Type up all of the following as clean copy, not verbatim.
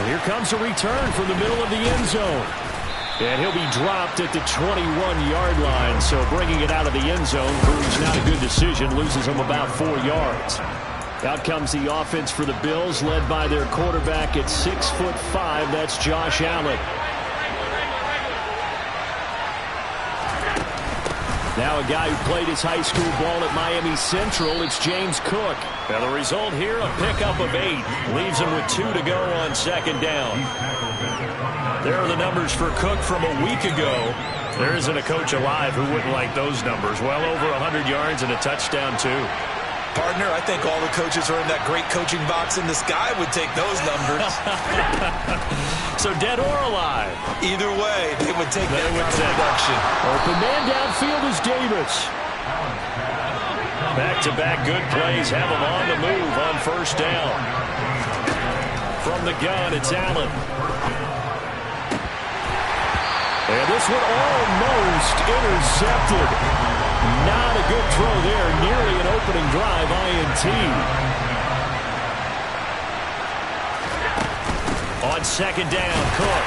And here comes a return from the middle of the end zone. And he'll be dropped at the 21-yard line. So bringing it out of the end zone proves not a good decision. Loses him about 4 yards. Out comes the offense for the Bills, led by their quarterback at 6'5". That's Josh Allen. Now a guy who played his high school ball at Miami Central, it's James Cook. Now the result here, a pickup of 8. Leaves him with 2 to go on second down. There are the numbers for Cook from a week ago. There isn't a coach alive who wouldn't like those numbers. Well over 100 yards and a touchdown, too. Partner, I think all the coaches who are in that great coaching box in the sky would take those numbers. So dead or alive? Either way, they would take that kind of production. Open man downfield is Davis. Back-to-back good plays have him on the move on first down. From the gun, it's Allen. And this one almost intercepted. Not a good throw there. Nearly an opening drive INT. On second down, Cook.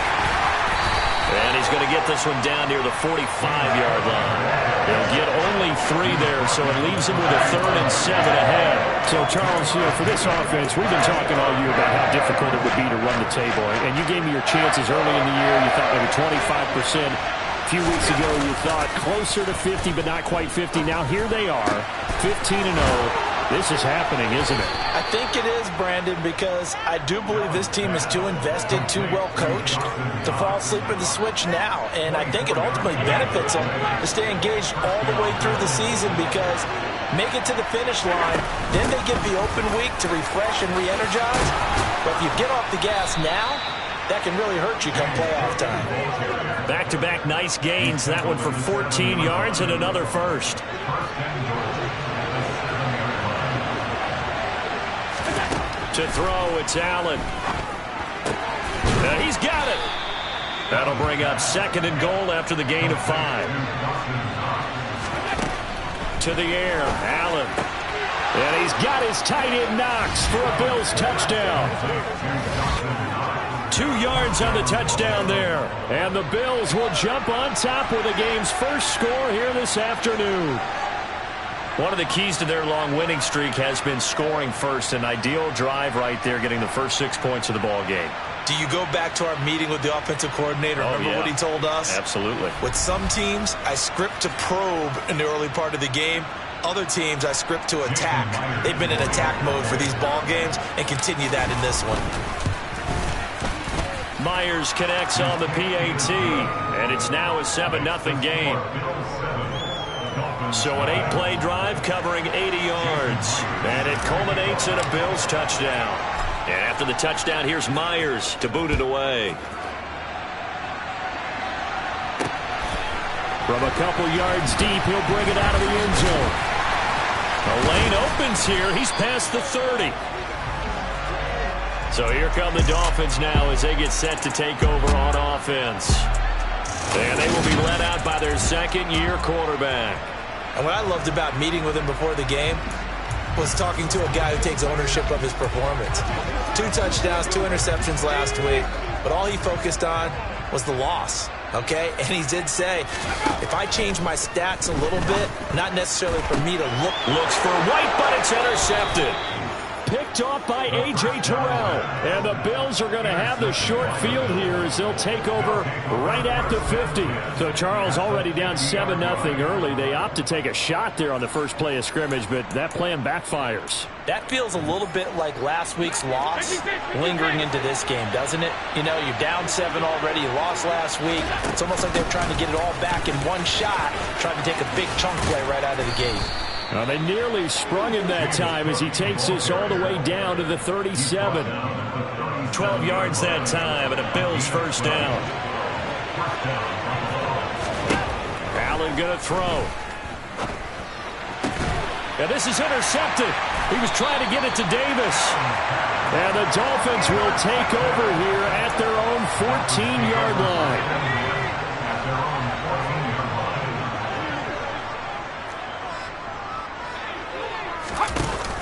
And he's going to get this one down near the 45-yard line. They'll get only 3 there, so it leaves him with a 3rd and 7 ahead. So, Charles, for this offense, we've been talking all year about how difficult it would be to run the table. And you gave me your chances early in the year. You thought maybe 25%. A few weeks ago, you thought closer to 50, but not quite 50. Now here they are, 15-0. This is happening, isn't it? I think it is, Brandon, because I do believe this team is too invested, too well coached to fall asleep at the switch now. And I think it ultimately benefits them to stay engaged all the way through the season because make it to the finish line, then they get the open week to refresh and re-energize. But if you get off the gas now, that can really hurt you come playoff time. Back-to-back nice gains. That one for 14 yards and another first. To throw, it's Allen. He's got it. That'll bring up 2nd and goal after the gain of 5. To the air, Allen. And he's got his tight end Knox for a Bills touchdown. 2 yards on the touchdown there. And the Bills will jump on top with the game's first score here this afternoon. One of the keys to their long winning streak has been scoring first. An ideal drive right there, getting the first 6 points of the ball game. Do you go back to our meeting with the offensive coordinator? Remember what he told us? Absolutely. With some teams, I script to probe in the early part of the game. Other teams, I script to attack. They've been in attack mode for these ball games and continue that in this one. Myers connects on the PAT, and it's now a 7-0 game. So an 8-play drive covering 80 yards, and it culminates in a Bills touchdown. And after the touchdown, here's Myers to boot it away. From a couple yards deep, he'll bring it out of the end zone. The lane opens here. He's past the 30. So here come the Dolphins now as they get set to take over on offense. And they will be led out by their second-year quarterback. And what I loved about meeting with him before the game was talking to a guy who takes ownership of his performance. 2 touchdowns, 2 interceptions last week, but all he focused on was the loss, okay? And he did say, if I change my stats a little bit, not necessarily for me to Looks for White, but it's intercepted. Picked off by A.J. Terrell. And the Bills are going to have the short field here as they'll take over right at the 50. So Charles already down 7-0 early. They opt to take a shot there on the first play of scrimmage, but that plan backfires. That feels a little bit like last week's loss lingering into this game, doesn't it? You know, you're down 7 already. You lost last week. It's almost like they're trying to get it all back in one shot, trying to take a big chunk play right out of the gate. Well, they nearly sprung him that time as he takes this all the way down to the 37. 12 yards that time and a Bills first down. Allen going to throw. And this is intercepted. He was trying to get it to Davis. And the Dolphins will take over here at their own 14-yard line.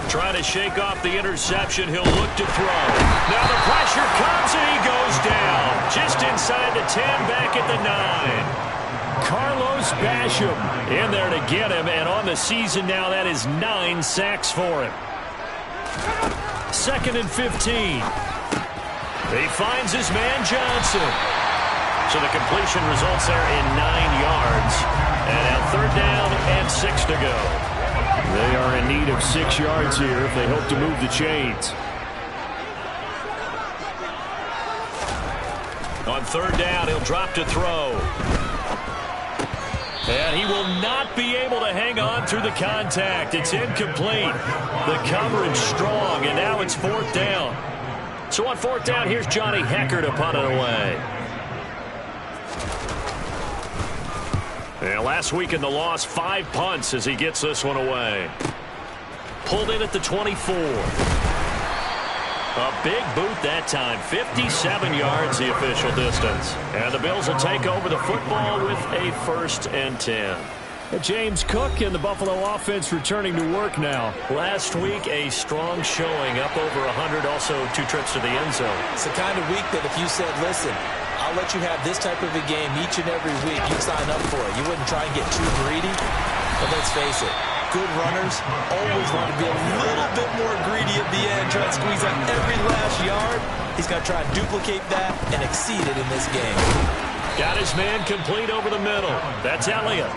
Trying to shake off the interception. He'll look to throw. Now the pressure comes and he the 10, back at the 9. Carlos Basham in there to get him, and on the season now, that is 9 sacks for him. 2nd and 15. He finds his man Johnson. So the completion results there in 9 yards. And now 3rd down and 6 to go. They are in need of 6 yards here if they hope to move the chains. On 3rd down, he'll drop to throw. And he will not be able to hang on through the contact. It's incomplete. The coverage strong, and now it's 4th down. So on 4th down, here's Johnny Hecker to punt it away. And last week in the loss, 5 punts as he gets this one away. Pulled in at the 24. A big boot that time. 57 yards the official distance. And the Bills will take over the football with a 1st and 10. James Cook and the Buffalo offense returning to work now. Last week, a strong showing, up over 100, also 2 trips to the end zone. It's the kind of week that if you said, listen, I'll let you have this type of a game each and every week, you'd sign up for it. You wouldn't try and get too greedy. But let's face it, good runners always want to be a little bit more greedy at the end, try to squeeze out every last yard. He's going to try and duplicate that and exceed it in this game. Got his man complete over the middle. That's Elliott.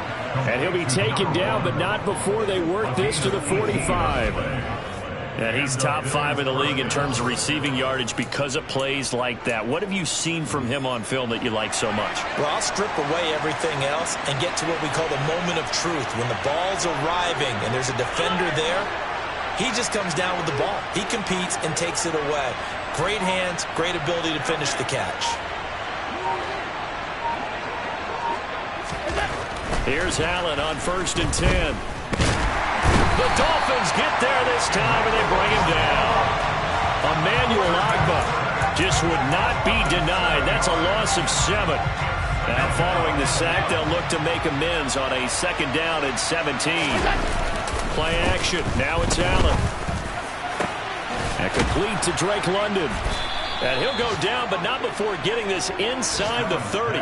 And he'll be taken down, but not before they work this to the 45. And he's top 5 in the league in terms of receiving yardage because of plays like that. What have you seen from him on film that you like so much? Well, I'll strip away everything else and get to what we call the moment of truth. When the ball's arriving and there's a defender there, he just comes down with the ball. He competes and takes it away. Great hands, great ability to finish the catch. Here's Allen on 1st and 10. The Dolphins get there this time, and they bring him down. Emmanuel Ogbah just would not be denied. That's a loss of 7. Now, following the sack, they'll look to make amends on a 2nd down and 17. Play action. Now it's Allen. And complete to Drake London. And he'll go down, but not before getting this inside the 30.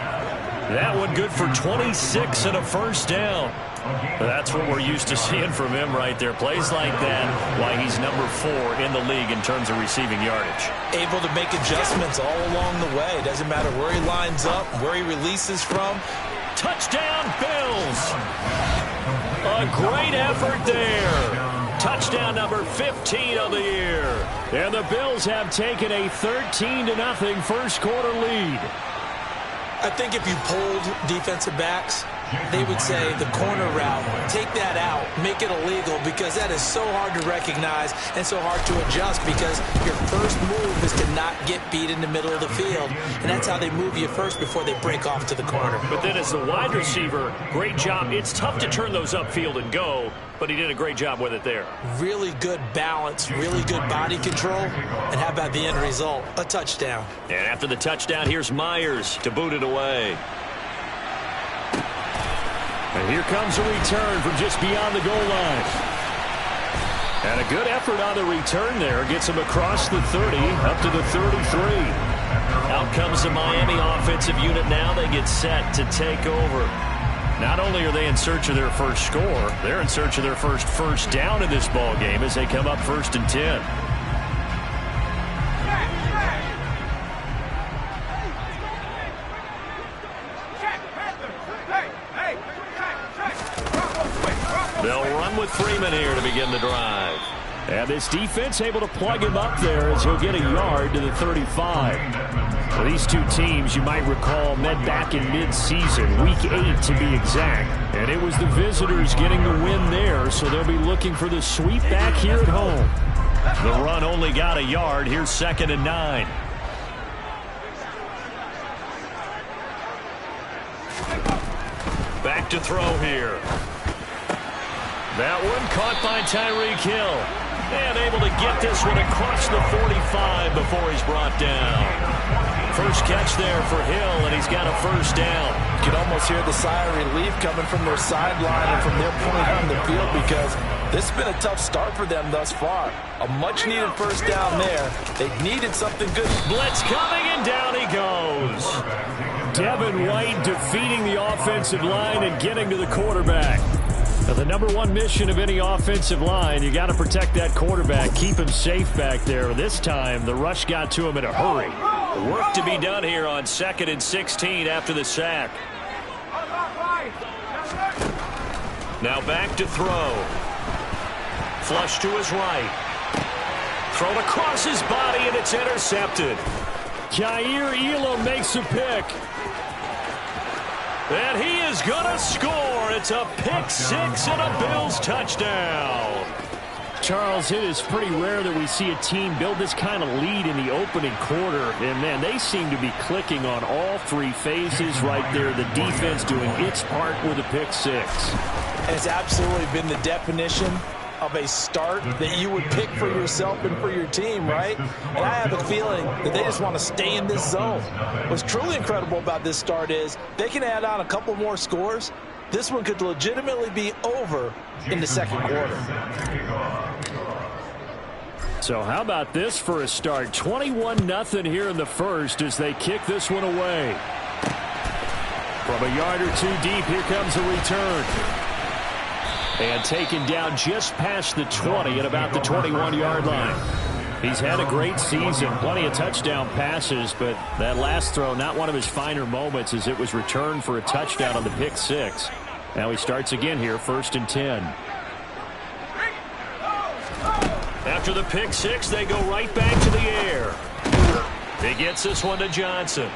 That one good for 26 and a 1st down. That's what we're used to seeing from him right there. Plays like that, why he's number 4 in the league in terms of receiving yardage. Able to make adjustments all along the way. Doesn't matter where he lines up, where he releases from. Touchdown, Bills! A great effort there. Touchdown number 15 of the year. And the Bills have taken a 13-0 1st quarter lead. I think if you polled defensive backs, they would say the corner route, take that out, make it illegal, because that is so hard to recognize and so hard to adjust, because your first move is to not get beat in the middle of the field, and that's how they move you first before they break off to the corner. But then as the wide receiver, great job. It's tough to turn those upfield and go, but he did a great job with it there. Really good balance, really good body control, and how about the end result? A touchdown. And after the touchdown, here's Myers to boot it away. And here comes a return from just beyond the goal line. And a good effort on the return there. Gets him across the 30, up to the 33. Out comes the Miami offensive unit now. They get set to take over. Not only are they in search of their first score, they're in search of their first down in this ball game as they come up 1st and 10. They'll run with Freeman here to begin the drive. And this defense able to plug him up there as he'll get a yard to the 35. Well, these two teams, you might recall, met back in mid-season, week 8 to be exact. And it was the visitors getting the win there, so they'll be looking for the sweep back here at home. The run only got a yard. Here's 2nd and 9. Back to throw here. That one caught by Tyreek Hill. And able to get this one across the 45 before he's brought down. First catch there for Hill, and he's got a 1st down. You can almost hear the sigh of relief coming from their sideline and from their point on the field, because this has been a tough start for them thus far. A much-needed 1st down there. They needed something good. Blitz coming, and down he goes. Devin White defeating the offensive line and getting to the quarterback. Now, the number one mission of any offensive line, you got to protect that quarterback, keep him safe back there. This time, the rush got to him in a hurry. Work to be done here on 2nd and 16 after the sack. Now back to throw. Flush to his right. Thrown across his body, and it's intercepted. Jair Elam makes a pick. And he is going to score. It's a pick six and a Bills touchdown. Charles, it is pretty rare that we see a team build this kind of lead in the opening quarter. And, man, they seem to be clicking on all three phases right there. The defense doing its part with a pick six. And it's absolutely been the definition of a start that you would pick for yourself and for your team, right? And I have a feeling that they just want to stay in this zone. What's truly incredible about this start is they can add on a couple more scores. This one could legitimately be over in the second quarter. So how about this for a start? 21-0 here in the first as they kick this one away. From a yard or two deep, here comes a return. And taken down just past the 20 at about the 21-yard line. He's had a great season, plenty of touchdown passes, but that last throw, not one of his finer moments as it was returned for a touchdown on the pick six. Now he starts again here, 1st and 10. After the pick six, they go right back to the air. He gets this one to Johnson.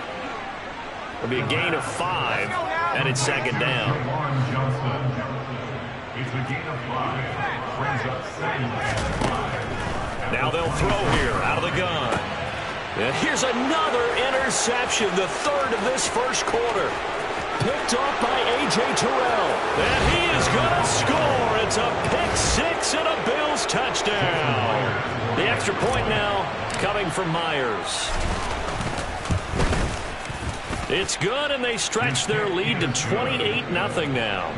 It'll be a gain of 5, and it's 2nd down. Now they'll throw here out of the gun. And here's another interception, the third of this first quarter. Picked off by A.J. Terrell. And he is going to score. It's a pick six and a Bills touchdown. The extra point now coming from Myers. It's good, and they stretch their lead to 28-0 now.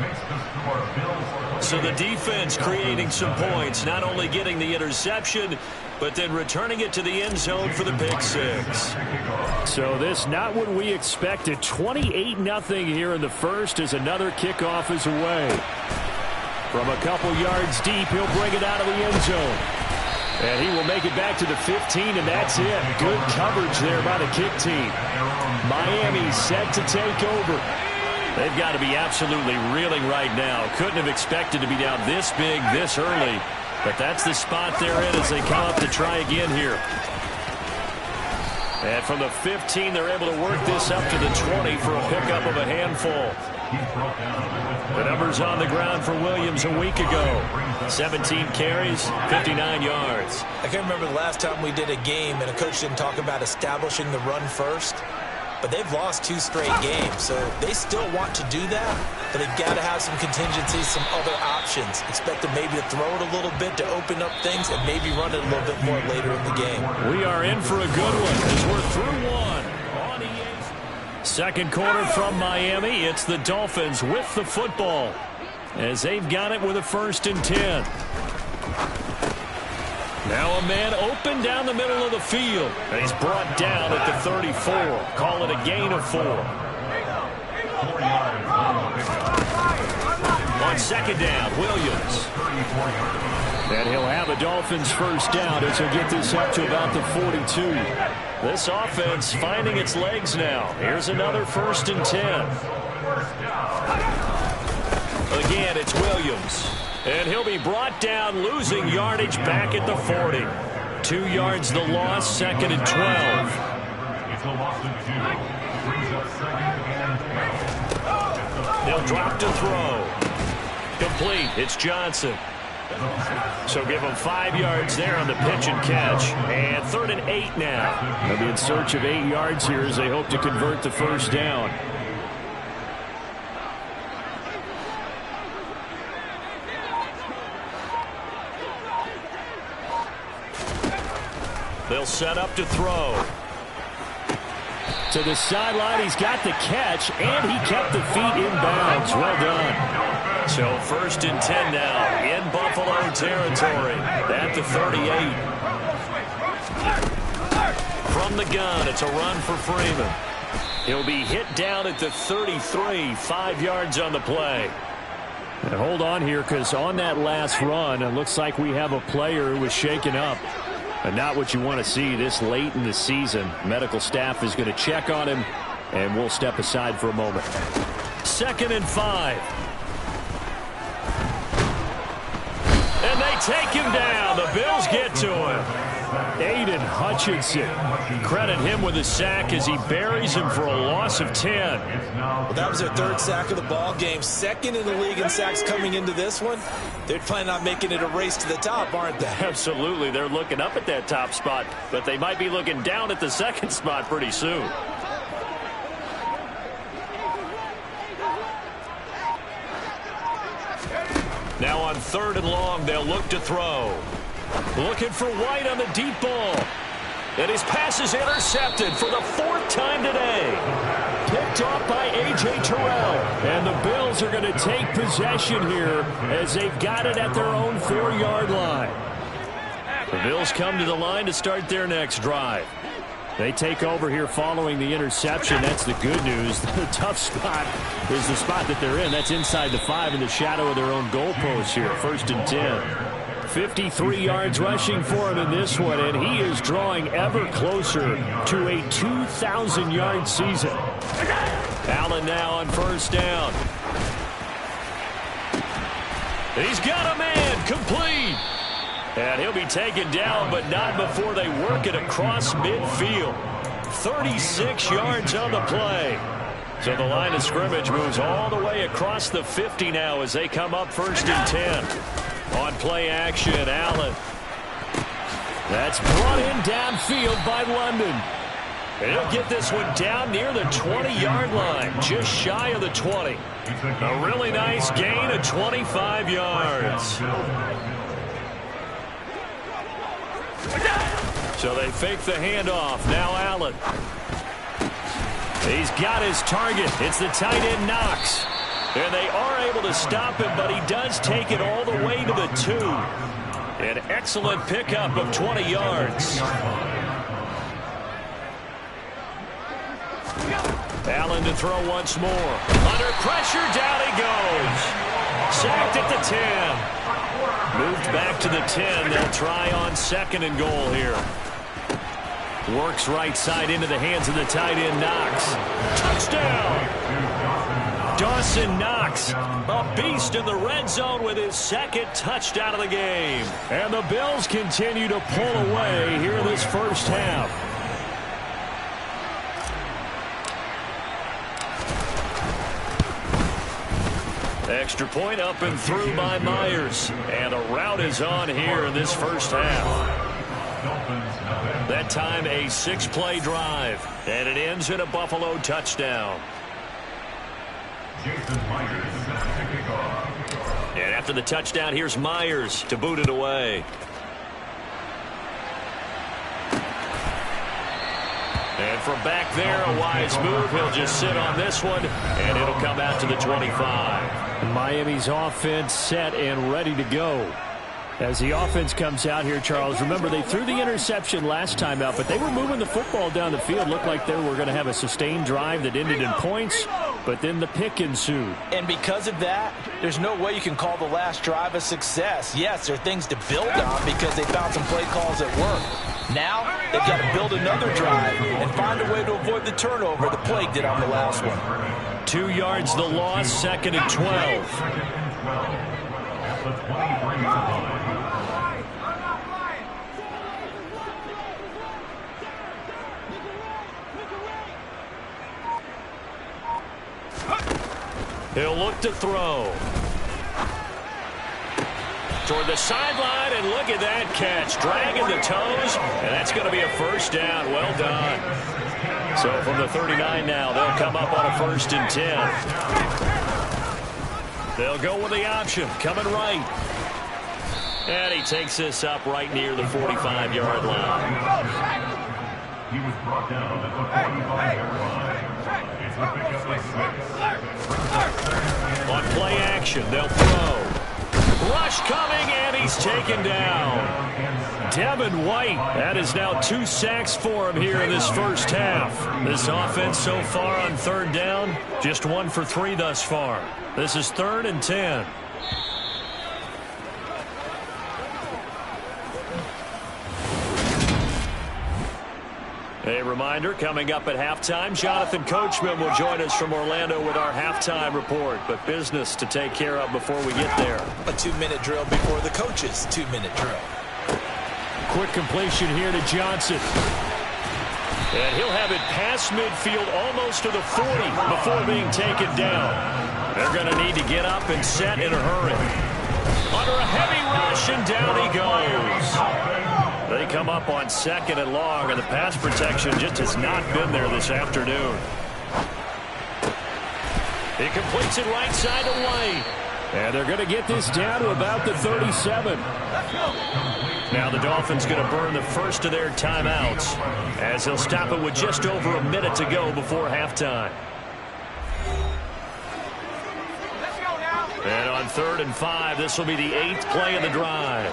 So the defense creating some points, not only getting the interception, but then returning it to the end zone for the pick six. So this not what we expected. 28-0 here in the first as another kickoff is away. From a couple yards deep, he'll bring it out of the end zone. And he will make it back to the 15, and that's it. Good coverage there by the kick team. Miami set to take over. They've got to be absolutely reeling right now. Couldn't have expected to be down this big, this early. But that's the spot they're in as they come up to try again here. And from the 15, they're able to work this up to the 20 for a pickup of a handful. The numbers on the ground for Williams a week ago. 17 carries, 59 yards. I can't remember the last time we did a game and a coach didn't talk about establishing the run first. But they've lost 2 straight games, so they still want to do that. But they've got to have some contingencies, some other options. Expect them maybe to throw it a little bit to open up things and maybe run it a little bit more later in the game. We are in for a good one as we're through one. On EA. Second quarter from Miami. It's the Dolphins with the football as they've got it with a 1st and 10. Now a man open down the middle of the field. And he's brought down at the 34. Call it a gain of 4. On 2nd down, Williams. And he'll have a Dolphins first down as he'll get this up to about the 42. This offense finding its legs now. Here's another 1st and 10. Again, it's Williams. And he'll be brought down, losing yardage back at the 40. 2 yards the loss, 2nd and 12. They'll drop to throw. Complete. It's Johnson. So give him 5 yards there on the pitch and catch. And 3rd and 8 now. They'll be in search of 8 yards here as they hope to convert the first down. They'll set up to throw. To the sideline, he's got the catch, and he kept the feet in bounds. Well done. So 1st and 10 now in Buffalo territory at the 38. From the gun, it's a run for Freeman. He'll be hit down at the 33, 5 yards on the play. And hold on here, because on that last run, it looks like we have a player who was shaken up. And not what you want to see this late in the season. Medical staff is going to check on him, and we'll step aside for a moment. 2nd and 5. And they take him down. The Bills get to him. Aiden Hutchinson. Credit him with a sack as he buries him for a loss of 10. Well, that was their 3rd sack of the ball game. 2nd in the league in sacks coming into this one. They're planning on making it a race to the top, aren't they? Absolutely. They're looking up at that top spot, but they might be looking down at the 2nd spot pretty soon. Now on 3rd and long, they'll look to throw. Looking for White on the deep ball. And his pass is intercepted for the 4th time today. Picked off by A.J. Terrell. And the Bills are going to take possession here as they've got it at their own 4-yard line. The Bills come to the line to start their next drive. They take over here following the interception. That's the good news. The tough spot is the spot that they're in. That's inside the 5 in the shadow of their own goalpost here. 1st and 10. 53 yards rushing for him in this one, and he is drawing ever closer to a 2,000-yard season. Allen now on 1st down. He's got a man, complete. And he'll be taken down, but not before they work it across midfield. 36 yards on the play. So the line of scrimmage moves all the way across the 50 now as they come up 1st and 10. On play action, Allen. That's brought in downfield by London. And he'll get this one down near the 20-yard line, just shy of the 20. A really nice gain of 25 yards. So they fake the handoff. Now Allen. He's got his target. It's the tight end Knox. And they are able to stop him, but he does take it all the way to the 2. An excellent pickup of 20 yards. Allen to throw once more. Under pressure, down he goes. Sacked at the 10. Moved back to the 10. They'll try on 2nd and goal here. Works right side into the hands of the tight end Knox. Touchdown! Dawson Knox, a beast in the red zone with his 2nd touchdown of the game. And the Bills continue to pull away here in this 1st half. Extra point up and through by Myers. And a rout is on here in this 1st half. That time a 6-play drive. And it ends in a Buffalo touchdown. And after the touchdown, here's Myers to boot it away. And from back there, a wise move. He'll just sit on this one, and it'll come out to the 25. Miami's offense set and ready to go. As the offense comes out here, Charles, remember they threw the interception last time out, but they were moving the football down the field. Looked like they were going to have a sustained drive that ended in points, but then the pick ensued. And because of that, there's no way you can call the last drive a success. Yes, there are things to build on because they found some play calls that work. Now, they've got to build another drive and find a way to avoid the turnover the plague did on the last one. 2 yards the loss, 2nd and 12. He'll look to throw. Toward the sideline, and look at that catch. Dragging the toes, and that's going to be a 1st down. Well done. So from the 39 now, they'll come up on a 1st and 10. They'll go with the option, coming right. And he takes this up right near the 45-yard line. He was brought down at the 45-yard line. It's a pickup of 6. On play action, they'll throw. Rush coming, and he's taken down. Devin White, that is now 2 sacks for him here in this first half. This offense so far on third down, just 1 for 3 thus far. This is 3rd and 10. A reminder, coming up at halftime, Jonathan Coachman will join us from Orlando with our halftime report. But business to take care of before we get there. A 2-minute drill before the coach's 2-minute drill. Quick completion here to Johnson. And he'll have it past midfield almost to the 40 before being taken down. They're going to need to get up and set in a hurry. Under a heavy rush, and down he goes. They come up on 2nd and long, and the pass protection just has not been there this afternoon. He completes it right side to White. And they're going to get this down to about the 37. Now the Dolphins going to burn the first of their timeouts as he'll stop it with just over a minute to go before halftime. And on 3rd and 5, this will be the 8th play of the drive.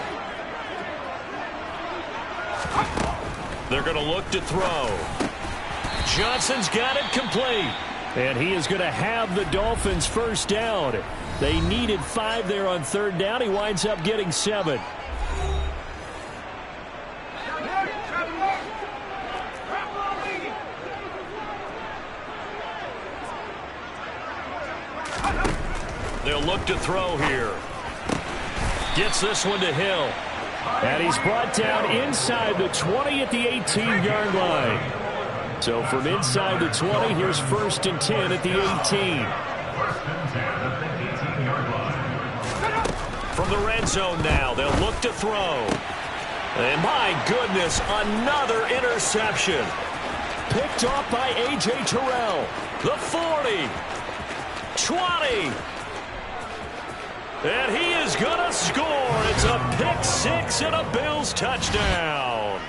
They're going to look to throw. Johnson's got it complete. And he is going to have the Dolphins first down. They needed 5 there on 3rd down. He winds up getting 7. They'll look to throw here. Gets this one to Hill. And he's brought down inside the 20 at the 18-yard line. So from inside the 20, here's 1st and 10 at the 18. 1st and 10 at the 18-yard line. From the red zone now, they'll look to throw. And my goodness, another interception. Picked off by A.J. Terrell. The 40. 20. And he is going to score. It's a pick 6 and a Bills touchdown.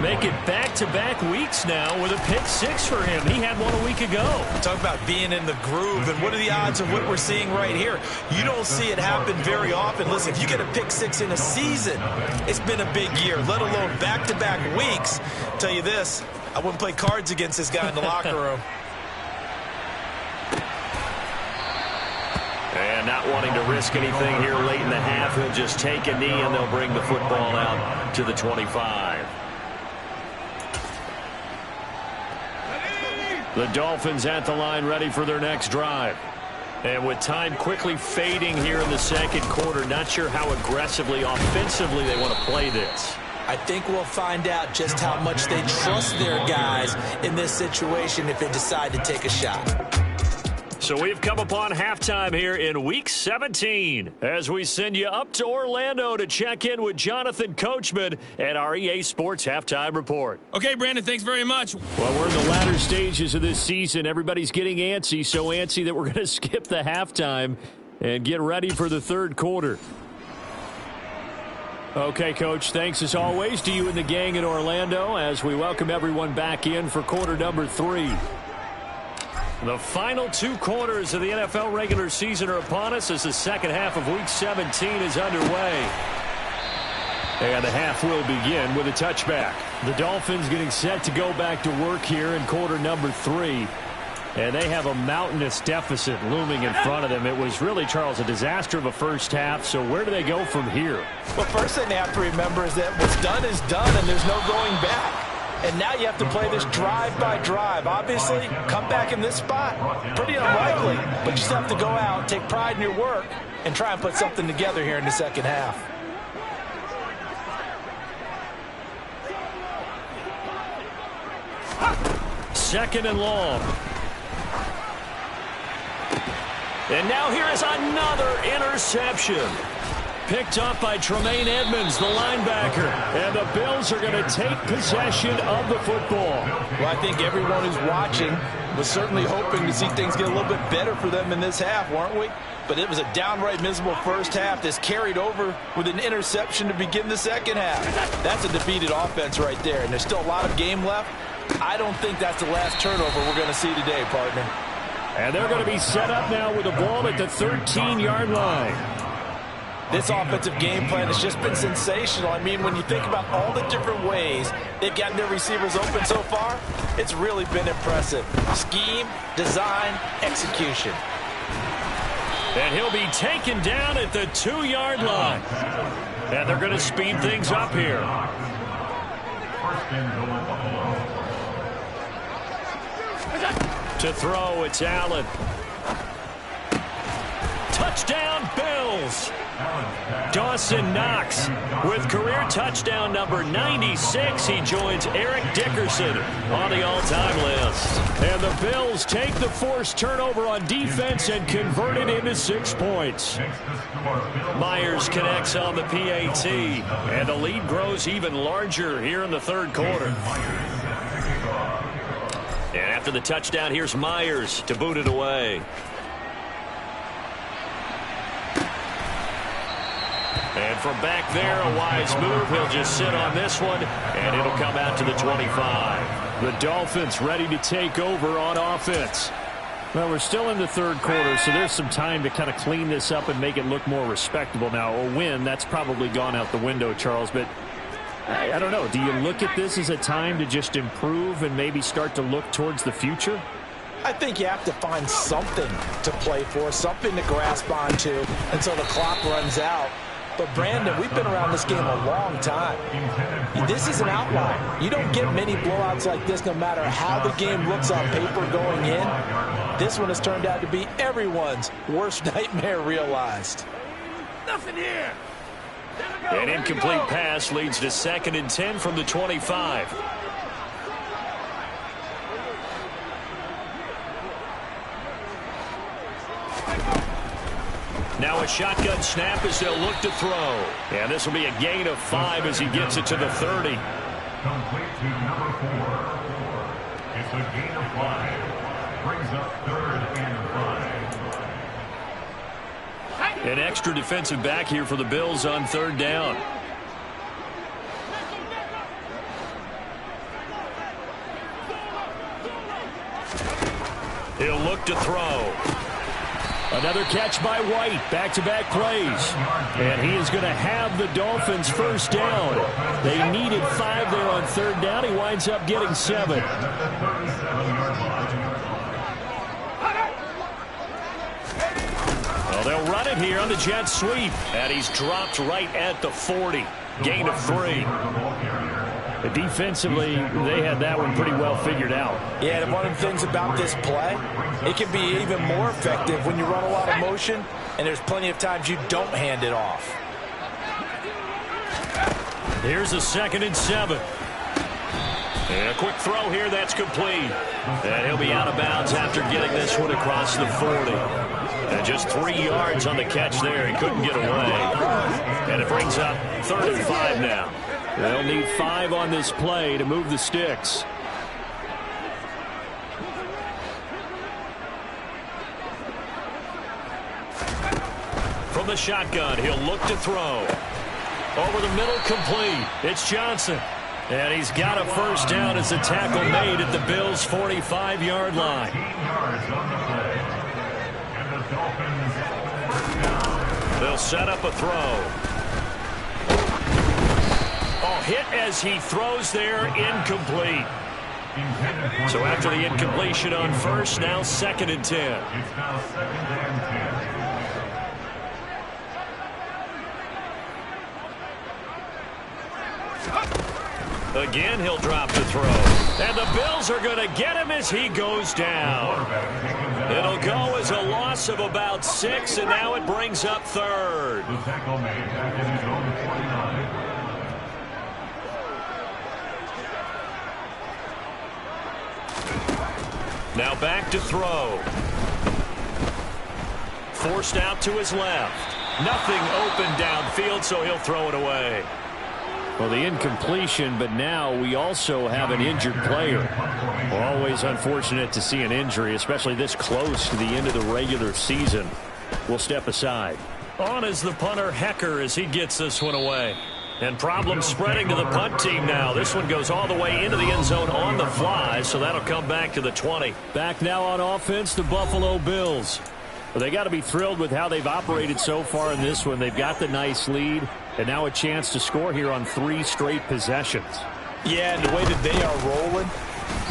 Make it back-to-back weeks now with a pick 6 for him. He had one a week ago. Talk about being in the groove, and what are the odds of what we're seeing right here? You don't see it happen very often. Listen, if you get a pick 6 in a season, it's been a big year, let alone back-to-back weeks. I'll tell you this, I wouldn't play cards against this guy in the locker room. And not wanting to risk anything here late in the half, he'll just take a knee and they'll bring the football out to the 25. The Dolphins at the line ready for their next drive. And with time quickly fading here in the 2nd quarter, not sure how aggressively, offensively they want to play this. I think we'll find out just how much they trust their guys in this situation if they decide to take a shot. So we've come upon halftime here in Week 17 as we send you up to Orlando to check in with Jonathan Coachman at our EA Sports Halftime Report. Okay, Brandon, thanks very much. Well, we're in the latter stages of this season. Everybody's getting antsy, so antsy that we're going to skip the halftime and get ready for the 3rd quarter. Okay, Coach, thanks as always to you and the gang in Orlando as we welcome everyone back in for quarter number 3. The final 2 quarters of the NFL regular season are upon us as the 2nd half of Week 17 is underway. And the half will begin with a touchback. The Dolphins getting set to go back to work here in quarter number 3. And they have a mountainous deficit looming in front of them. It was really, Charles, a disaster of a first half. So where do they go from here? Well, first thing they have to remember is that what's done is done and there's no going back. And now you have to play this drive by drive. Obviously, come back in this spot, pretty unlikely. But you still have to go out, take pride in your work, and try and put something together here in the 2nd half. Second and long. And now here is another interception. Picked up by Tremaine Edmonds, the linebacker. And the Bills are going to take possession of the football. Well, I think everyone who's watching was certainly hoping to see things get a little bit better for them in this half, weren't we? But it was a downright miserable first half that's carried over with an interception to begin the 2nd half. That's a defeated offense right there, and there's still a lot of game left. I don't think that's the last turnover we're going to see today, partner. And they're going to be set up now with the ball at the 13-yard line. This offensive game plan has just been sensational. I mean, when you think about all the different ways they've gotten their receivers open so far, it's really been impressive. Scheme, design, execution. And he'll be taken down at the 2-yard line. And they're going to speed things up here. To throw, it's Allen. Touchdown, Bills. Dawson Knox with career touchdown number 96. He joins Eric Dickerson on the all-time list. And the Bills take the forced turnover on defense and convert it into 6 points. Myers connects on the PAT, and the lead grows even larger here in the third quarter. And after the touchdown, here's Myers to boot it away. And from back there, a wise move. He'll just sit on this one, and it'll come out to the 25. The Dolphins ready to take over on offense. Well, we're still in the third quarter, so there's some time to kind of clean this up and make it look more respectable. Now, a win, that's probably gone out the window, Charles, but I don't know. Do you look at this as a time to just improve and maybe start to look towards the future? I think you have to find something to play for, something to grasp onto until the clock runs out. But, Brandon, we've been around this game a long time. This is an outlier. You don't get many blowouts like this no matter how the game looks on paper going in. This one has turned out to be everyone's worst nightmare realized. Nothing here. An incomplete pass leads to 2nd and 10 from the 25. Now a shotgun snap as they'll look to throw. And this will be a gain of 5 as he gets it to the 30. Complete to number 4. It's a gain of 5. Brings up 3rd and 5. An extra defensive back here for the Bills on 3rd down. He'll look to throw. Another catch by White. Back-to-back plays. And he is going to have the Dolphins first down. They needed 5 there on 3rd down. He winds up getting 7. Well, they'll run it here on the jet sweep. And he's dropped right at the 40. Gain of 3. Defensively, they had that one pretty well figured out. Yeah, and one of the things about this play, it can be even more effective when you run a lot of motion, and there's plenty of times you don't hand it off. Here's a 2nd and 7. And a quick throw here, that's complete. And he'll be out of bounds after getting this one across the 40. And just 3 yards on the catch there. He couldn't get away. And it brings up 3rd and 5 now. They'll need 5 on this play to move the sticks. From the shotgun, he'll look to throw. Over the middle, complete. It's Johnson. And he's got a first down as a tackle made at the Bills' 45-yard line. They'll set up a throw. Hit as he throws there, incomplete. So after the incompletion on first, now 2nd and 10. It's now 2nd and 10. Again, he'll drop the throw. And the Bills are going to get him as he goes down. It'll go as a loss of about 6, and now it brings up 3rd. The tackle made back in his own 49. Now back to throw. Forced out to his left. Nothing open downfield, so he'll throw it away. Well, the incompletion, but now we also have an injured player. Always unfortunate to see an injury, especially this close to the end of the regular season. We'll step aside. On is the punter, Hecker, as he gets this one away. And problems spreading to the punt team now. This one goes all the way into the end zone on the fly, so that'll come back to the 20. Back now on offense, the Buffalo Bills. Well, they got to be thrilled with how they've operated so far in this one. They've got the nice lead, and now a chance to score here on 3 straight possessions. Yeah, and the way that they are rolling,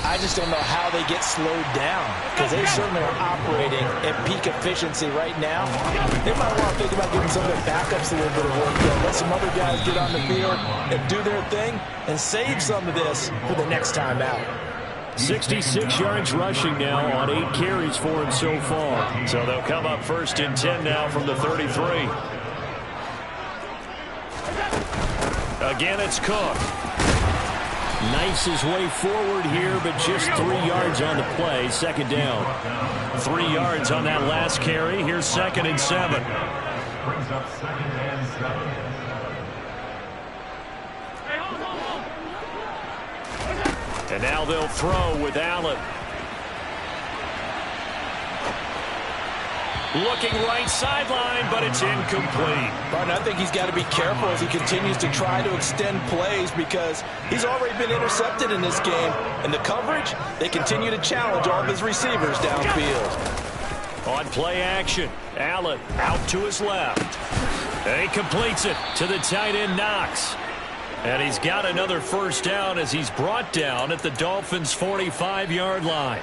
I just don't know how they get slowed down, because they certainly are operating at peak efficiency right now. They might want to think about giving some of their backups a little bit of work done. Let some other guys get on the field and do their thing and save some of this for the next time out. 66 yards rushing now on 8 carries for him so far. So they'll come up 1st and 10 now from the 33. Again, it's Cook. Knifes his way forward here, but just 3 yards on the play. 2nd down. 3 yards on that last carry. Here's 2nd and 7. Brings up 2nd and 7. And now they'll throw with Allen. Looking right sideline, but it's incomplete. But I think he's got to be careful as he continues to try to extend plays, because he's already been intercepted in this game. And the coverage, they continue to challenge all of his receivers downfield. On play action, Allen out to his left. And he completes it to the tight end, Knox. And he's got another 1st down as he's brought down at the Dolphins' 45-yard line.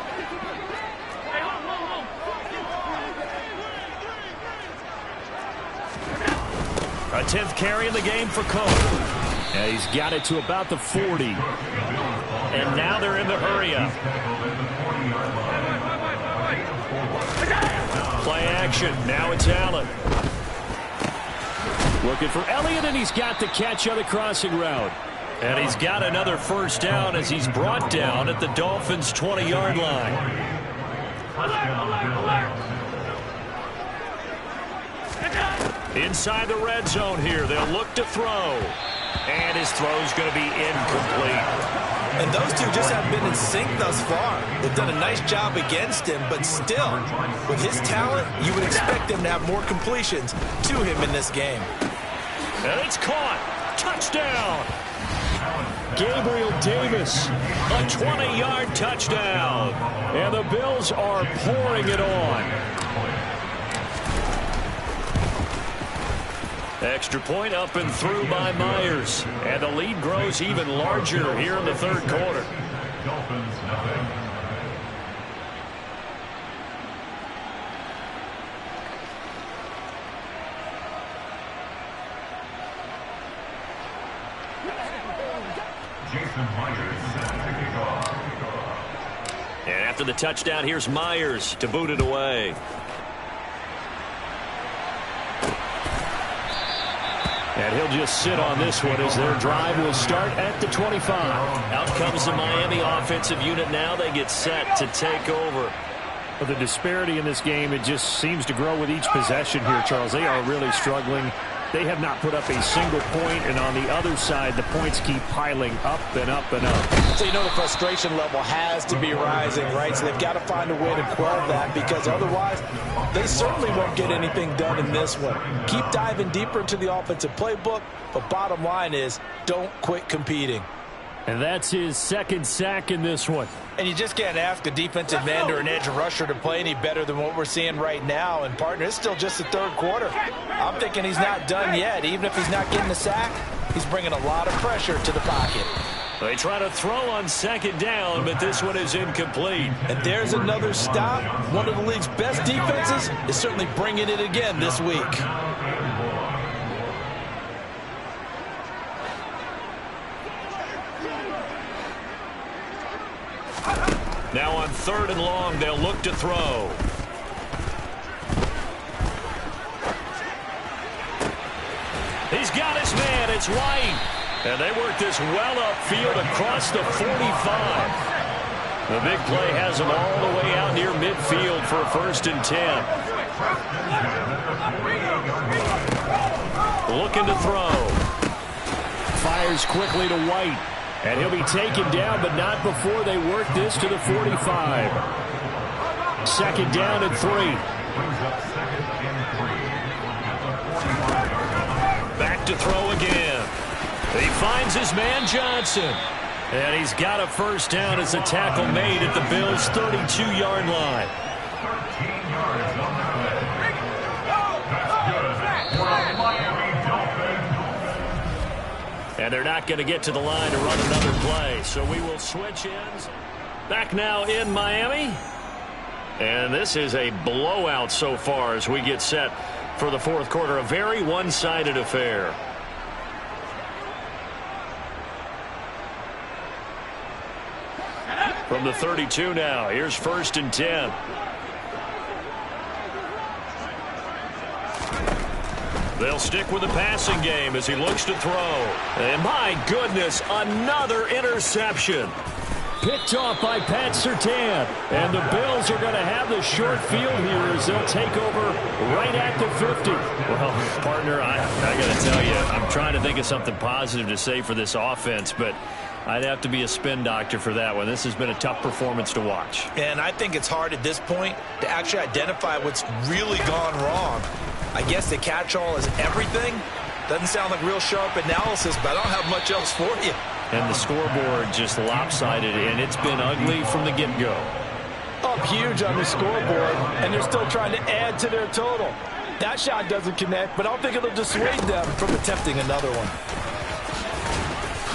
A 10th carry in the game for Cook. And he's got it to about the 40. And now they're in the hurry-up. Play action. Now it's Allen. Looking for Elliott, and he's got the catch on the crossing route. And he's got another 1st down as he's brought down at the Dolphins' 20-yard line. Inside the red zone here. They'll look to throw. And his throw's going to be incomplete. And those two just haven't been in sync thus far. They've done a nice job against him, but still, with his talent, you would expect him to have more completions to him in this game. And it's caught. Touchdown. Gabriel Davis, a 20-yard touchdown. And the Bills are pouring it on. Extra point up and through by Myers. And the lead grows even larger here in the 3rd quarter. Dolphins nothing. Jason Myers set to kick off. And after the touchdown, here's Myers to boot it away. And he'll just sit on this one as their drive will start at the 25. Out comes the Miami offensive unit now. They get set to take over. But the disparity in this game, it just seems to grow with each possession here, Charles. They are really struggling. They have not put up a single point, and on the other side, the points keep piling up and up and up. So you know the frustration level has to be rising, right? So they've got to find a way to quell that, because otherwise they certainly won't get anything done in this one. Keep diving deeper into the offensive playbook, but bottom line is don't quit competing. And that's his 2nd sack in this one. And you just can't ask a defensive end or an edge rusher to play any better than what we're seeing right now. And, partner, it's still just the 3rd quarter. I'm thinking he's not done yet. Even if he's not getting a sack, he's bringing a lot of pressure to the pocket. They try to throw on 2nd down, but this one is incomplete. And there's another stop. One of the league's best defenses is certainly bringing it again this week. Now on 3rd and long, they'll look to throw. He's got his man. It's White. And they work this well upfield across the 45. The big play has them all the way out near midfield for a 1st and 10. Looking to throw. Fires quickly to White. And he'll be taken down, but not before they work this to the 45. 2nd down and 3. Back to throw again. He finds his man Johnson. And he's got a first down as the tackle made at the Bills' 32-yard line. 13 yards on the play. That's good for the Miami Dolphins. And they're not going to get to the line to run another play. So we will switch ends. Back now in Miami. And this is a blowout so far as we get set for the fourth quarter. A very one-sided affair. From the 32 now. Here's 1st and 10. They'll stick with the passing game as he looks to throw. And my goodness, another interception. Picked off by Pat Surtain. And the Bills are going to have the short field here as they'll take over right at the 50. Well, partner, I got to tell you, I'm trying to think of something positive to say for this offense, but I'd have to be a spin doctor for that one. This has been a tough performance to watch. And I think it's hard at this point to actually identify what's really gone wrong. I guess the catch-all is everything. Doesn't sound like real sharp analysis, but I don't have much else for you. And the scoreboard just lopsided, and it's been ugly from the get-go. Up huge on the scoreboard, and they're still trying to add to their total. That shot doesn't connect, but I don't think it'll dissuade them from attempting another one.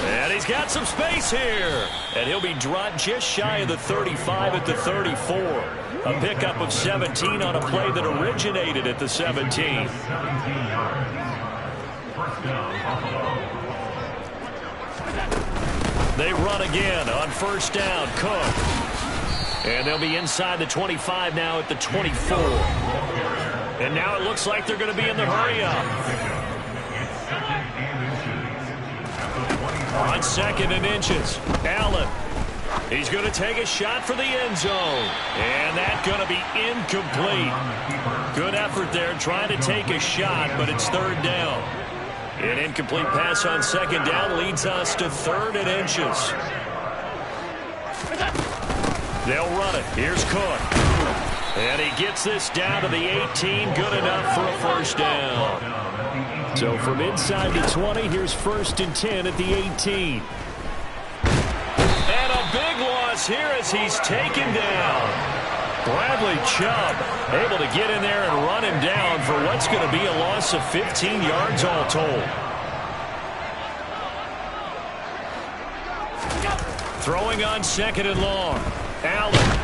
And he's got some space here. And he'll be dropped just shy of the 35 at the 34. A pickup of 17 on a play that originated at the 17. 17 yards. First down, Buffalo. They run again on 1st down. Cook. And they'll be inside the 25 now at the 24. And now it looks like they're going to be in the hurry-up. On 2nd and inches, Allen. He's going to take a shot for the end zone. And that's going to be incomplete. Good effort there trying to take a shot, but it's 3rd down. An incomplete pass on 2nd down leads us to 3rd and inches. They'll run it. Here's Cook. And he gets this down to the 18. Good enough for a first down. So from inside the 20, here's 1st and 10 at the 18. And a big loss here as he's taken down. Bradley Chubb able to get in there and run him down for what's going to be a loss of 15 yards all told. Throwing on 2nd and long. Allen.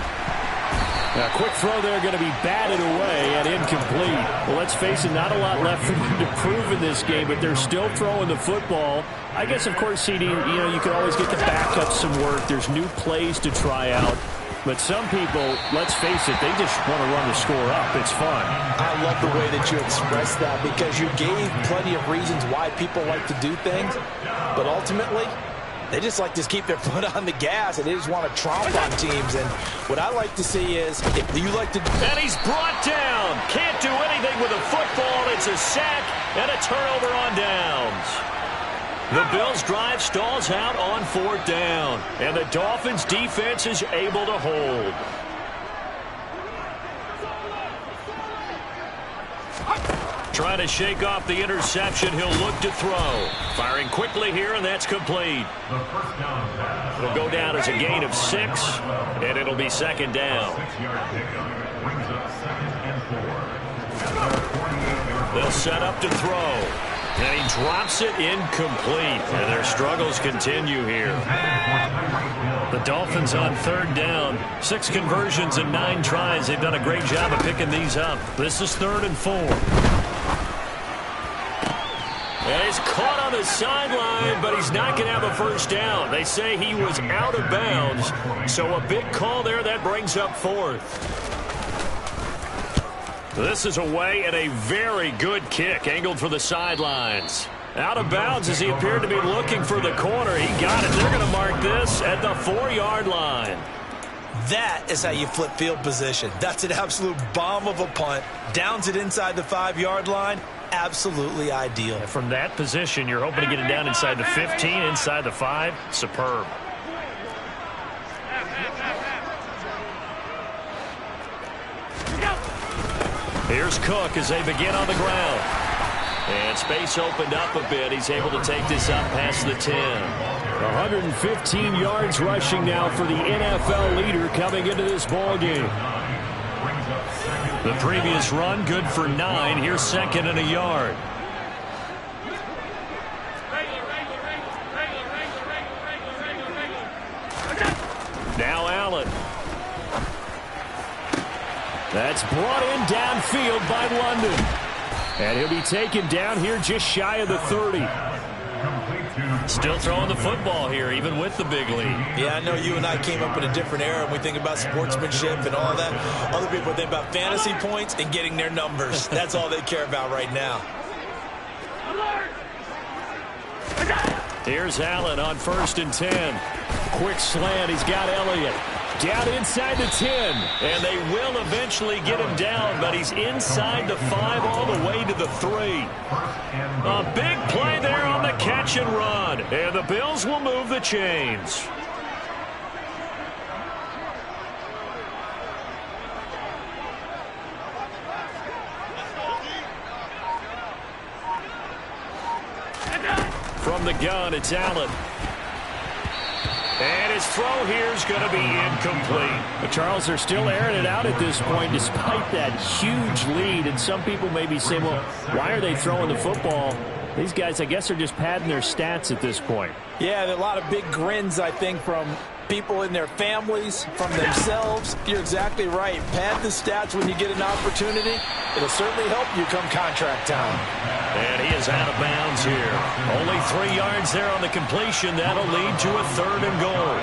Now, quick throw there going to be batted away and incomplete. Well, let's face it, not a lot left for them to prove in this game, but they're still throwing the football. I guess, of course, CD, you could always get the backup some work. There's new plays to try out. But some people, let's face it, they just want to run the score up. It's fun. I love the way that you expressed that because you gave plenty of reasons why people like to do things. But ultimately, they just like to keep their foot on the gas, and they just want to tromp on teams. And what I like to see is, if you like to... And he's brought down. Can't do anything with a football. It's a sack and a turnover on downs. The Bills' drive stalls out on 4th down. And the Dolphins' defense is able to hold. Trying to shake off the interception. He'll look to throw. Firing quickly here, and that's complete. It'll go down as a gain of 6, and it'll be 2nd down. 6-yard pickup brings up 2nd and 4. They'll set up to throw. And he drops it incomplete. And their struggles continue here. The Dolphins on 3rd down. 6 conversions and 9 tries. They've done a great job of picking these up. This is 3rd and 4. And he's caught on the sideline, but he's not going to have a first down. They say he was out of bounds. So a big call there. That brings up 4th. This is away and a very good kick angled for the sidelines. Out of bounds as he appeared to be looking for the corner. He got it. They're going to mark this at the 4-yard line. That is how you flip field position. That's an absolute bomb of a punt. Downs it inside the 5-yard line. Absolutely ideal. From that position, you're hoping to get it down inside the 15, inside the 5. Superb. Here's Cook as they begin on the ground. And space opened up a bit. He's able to take this up past the 10. 115 yards rushing now for the NFL leader coming into this ball game. The previous run good for 9. Here's second and a yard. Now Allen. That's brought in downfield by London. And he'll be taken down here just shy of the 30. Still throwing the football here, even with the big lead. Yeah, I know you and I came up in a different era when we think about sportsmanship and all that. Other people think about fantasy points and getting their numbers. That's all they care about right now. Here's Allen on 1st and 10. Quick slant. He's got Elliott. Down inside the 10. And they will eventually get him down, but he's inside the 5 all the way to the 3. A big play there on the catch and run. And the Bills will move the chains. From the gun, it's Allen. And his throw here is going to be incomplete. But Charles, they're still airing it out at this point despite that huge lead. And some people may be saying, well, why are they throwing the football? These guys, I guess, are just padding their stats at this point. Yeah, there are a lot of big grins, I think, from people in their families, from themselves. You're exactly right. Pad the stats when you get an opportunity. It'll certainly help you come contract time. And he is out of bounds here. Only 3 yards there on the completion. That'll lead to a 3rd and goal.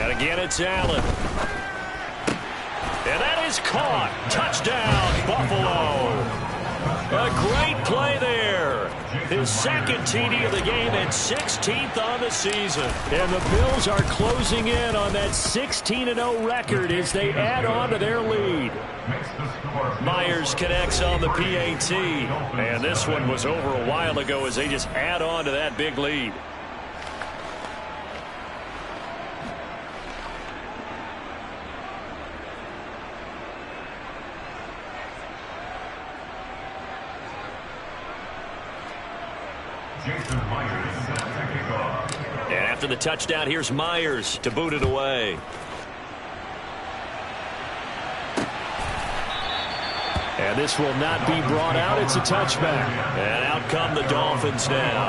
And again, it's Allen. And that is caught. Touchdown, Buffalo. A great play there. His second TD of the game and 16th on the season. And the Bills are closing in on that 16-0 record as they add on to their lead. Myers connects on the PAT. And this one was over a while ago as they just add on to that big lead. And after the touchdown, here's Myers to boot it away. And this will not be brought out. It's a touchback. And out come the Dolphins now.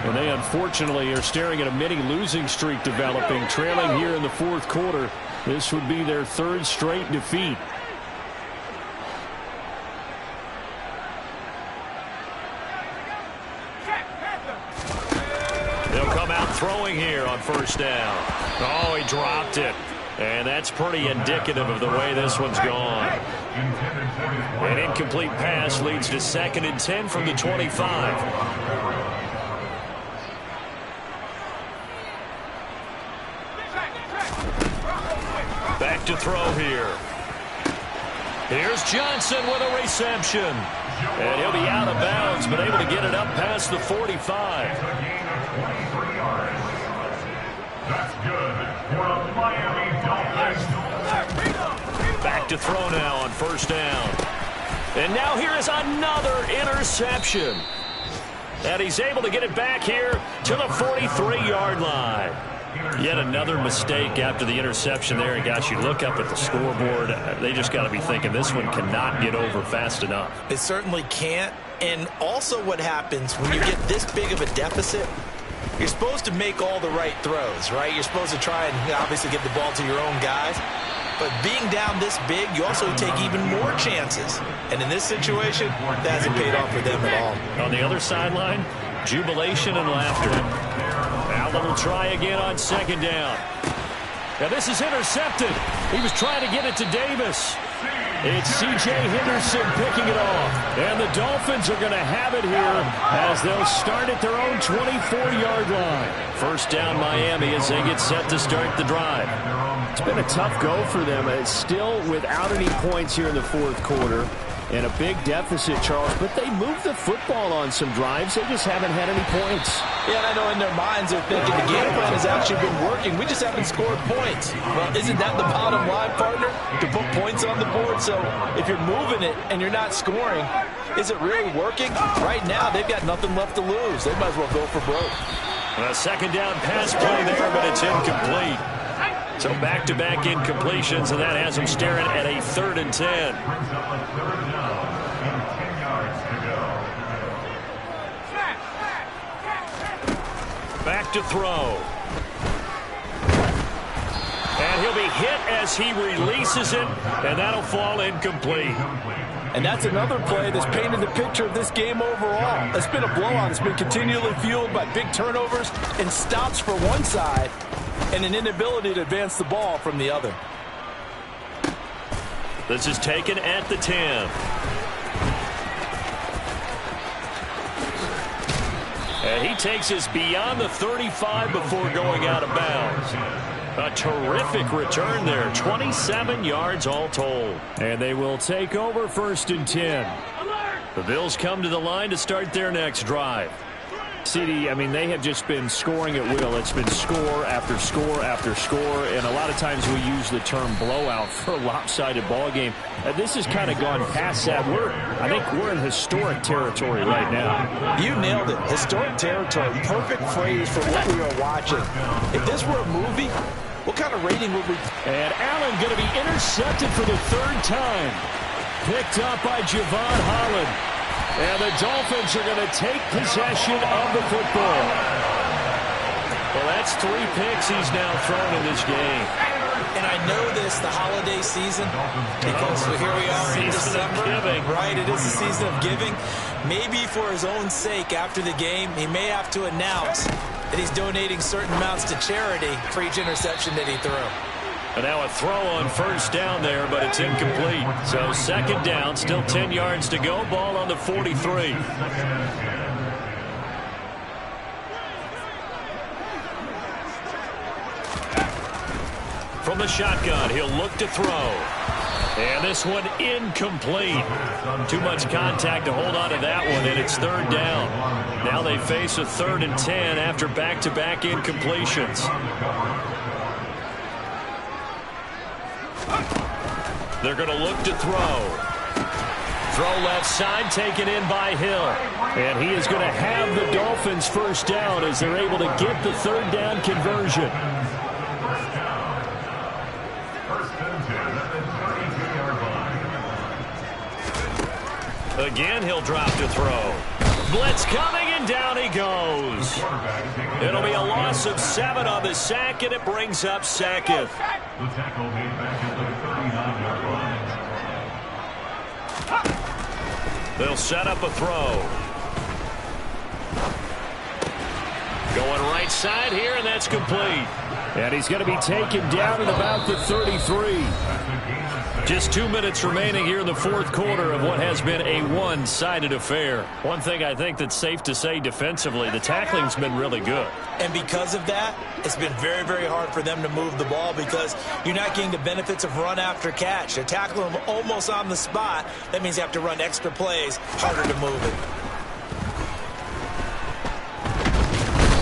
And they unfortunately are staring at a mini losing streak developing, trailing here in the 4th quarter. This would be their 3rd straight defeat. Throwing here on 1st down. Oh, he dropped it. And that's pretty indicative of the way this one's gone. An incomplete pass leads to 2nd and 10 from the 25. Back to throw here. Here's Johnson with a reception. And he'll be out of bounds, but able to get it up past the 45. That's good for the Miami Dolphins. Back to throw now on 1st down. And now here is another interception. And he's able to get it back here to the 43-yard line. Yet another mistake after the interception there. And, gosh, you look up at the scoreboard. They just got to be thinking this one cannot get over fast enough. It certainly can't. And also what happens when you get this big of a deficit, you're supposed to make all the right throws, right? You're supposed to try and obviously get the ball to your own guys. But being down this big, you also take even more chances. And in this situation, that hasn't paid off for them at all. On the other sideline, jubilation and laughter. Allen will try again on 2nd down. Now this is intercepted. He was trying to get it to Davis. It's C.J. Henderson picking it off. And the Dolphins are going to have it here as they'll start at their own 24-yard line. 1st down Miami as they get set to start the drive. It's been a tough go for them. It's still without any points here in the 4th quarter. And a big deficit, Charles, but they moved the football on some drives. They just haven't had any points. Yeah, and I know in their minds they're thinking the game plan has actually been working. We just haven't scored points. Well, isn't that the bottom line, partner? To put points on the board? So if you're moving it and you're not scoring, is it really working? Right now, they've got nothing left to lose. They might as well go for broke. A second down pass play there, but it's incomplete. So back-to-back incompletions, and that has them staring at a 3rd and 10. Back to throw. And he'll be hit as he releases it, and that'll fall incomplete. And that's another play that's painted the picture of this game overall. It's been a blowout. It's been continually fueled by big turnovers and stops for one side and an inability to advance the ball from the other. This is taken at the 10. And he takes us beyond the 35 before going out of bounds. A terrific return there. 27 yards all told. And they will take over 1st and 10. The Bills come to the line to start their next drive. CD, I mean, they have just been scoring at will. It's been score after score after score, and a lot of times we use the term blowout for a lopsided ball game. This has kind of gone past that. I think we're in historic territory right now. You nailed it. Historic territory. Perfect phrase for what we are watching. If this were a movie, what kind of rating would we... And Allen going to be intercepted for the 3rd time. Picked up by Javon Holland. And the Dolphins are going to take possession of the football. Well, that's 3 picks he's now thrown in this game. And I know this, the holiday season, because here we are in December. Right, it is the season of giving. Maybe for his own sake, after the game, he may have to announce that he's donating certain amounts to charity for each interception that he threw. And now a throw on 1st down there, but it's incomplete. So 2nd down, still 10 yards to go. Ball on the 43. From the shotgun, he'll look to throw. And this one incomplete. Too much contact to hold on to that one, and it's 3rd down. Now they face a 3rd and 10 after back-to-back incompletions. They're going to look to throw. Throw left side, taken in by Hill. And he is going to have the Dolphins 1st down as they're able to get the 3rd down conversion. Again, he'll drop to throw. Blitz coming, and down he goes. It'll be a loss of 7 on the sack, and it brings up 2nd. The tackle made back at the 39-yard line. They'll set up a throw. Going right side here, and that's complete. And he's going to be taken down at about the 33. Just 2 minutes remaining here in the 4th quarter of what has been a one-sided affair. One thing I think that's safe to say defensively, the tackling's been really good. And because of that, it's been very, very hard for them to move the ball because you're not getting the benefits of run after catch. They're tackling them almost on the spot. That means you have to run extra plays, harder to move it.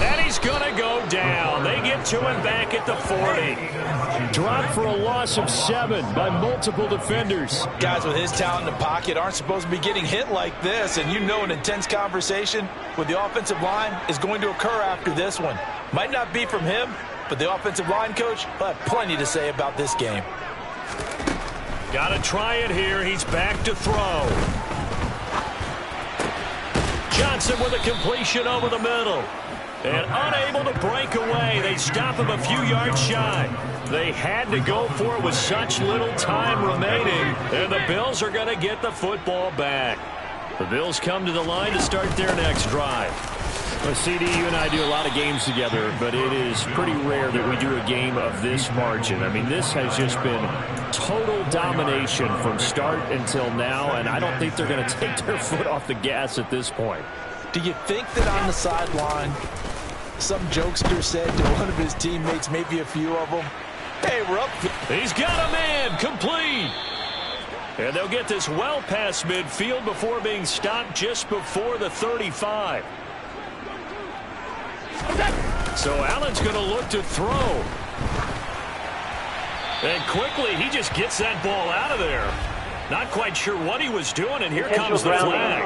And he's going to go down. They get to him back at the 40. Dropped for a loss of 7 by multiple defenders. Guys with his talent in the pocket aren't supposed to be getting hit like this, and you know an intense conversation with the offensive line is going to occur after this one. Might not be from him, but the offensive line coach will have plenty to say about this game. Got to try it here. He's back to throw. Johnson with a completion over the middle. And unable to break away. They stop him a few yards shy. They had to go for it with such little time remaining. And the Bills are going to get the football back. The Bills come to the line to start their next drive. Well, CD, you and I do a lot of games together, but it is pretty rare that we do a game of this margin. I mean, this has just been total domination from start until now, and I don't think they're going to take their foot off the gas at this point. Do you think that on the sideline, some jokester said to one of his teammates, maybe a few of them, hey, we're up. He's got a man, complete. And they'll get this well past midfield before being stopped just before the 35. So Allen's going to look to throw. And quickly, he just gets that ball out of there. Not quite sure what he was doing, and here comes the flag.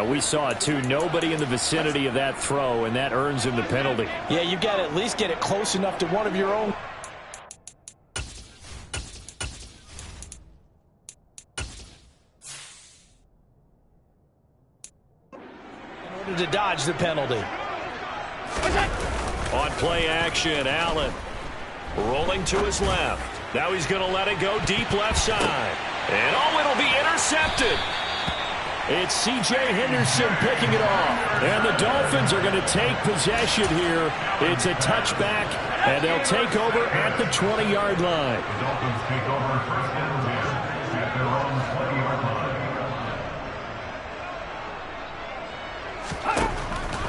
We saw it, too. Nobody in the vicinity of that throw, and that earns him the penalty. Yeah, you've got to at least get it close enough to one of your own. In order to dodge the penalty. On play action, Allen rolling to his left. Now he's going to let it go deep left side. And it'll be intercepted. It's C.J. Henderson picking it off. And the Dolphins are going to take possession here. It's a touchback, and they'll take over at the 20-yard line. The Dolphins take over first and 10 at their own 20-yard line.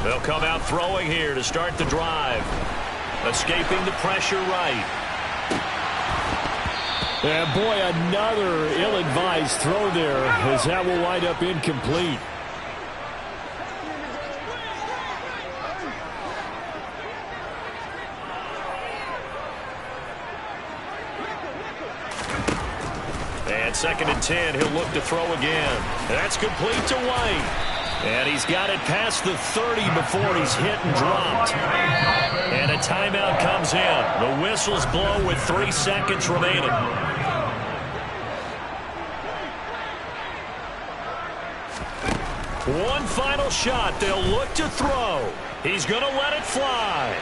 They'll come out throwing here to start the drive. Escaping the pressure right. And boy, another ill-advised throw there, as that will wind up incomplete. And 2nd and 10, he'll look to throw again. That's complete to White. And he's got it past the 30 before he's hit and dropped. And a timeout comes in. The whistles blow with 3 seconds remaining. One final shot. They'll look to throw. He's going to let it fly.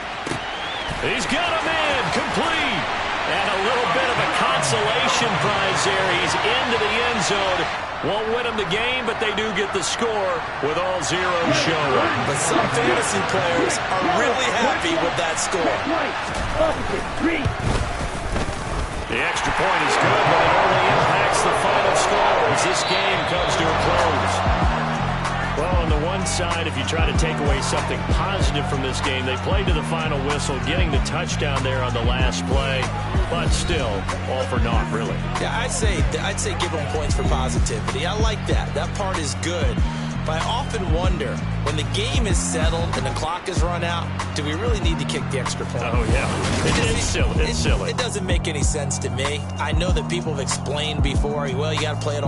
He's got him in. Complete. And a little bit of a consolation prize there. He's into the end zone. Won't win them the game, but they do get the score with all zeros showing. But some fantasy players are really happy with that score. The extra point is good, but it only impacts the final score as this game comes to a close. Well, on the one side, if you try to take away something positive from this game, they played to the final whistle, getting the touchdown there on the last play, but still, all for naught, really. Yeah, I'd say give them points for positivity. I like that. That part is good. But I often wonder, when the game is settled and the clock is run out, do we really need to kick the extra point? Oh, yeah. It's silly. It's silly. It doesn't make any sense to me. I know that people have explained before, well, you got to play it all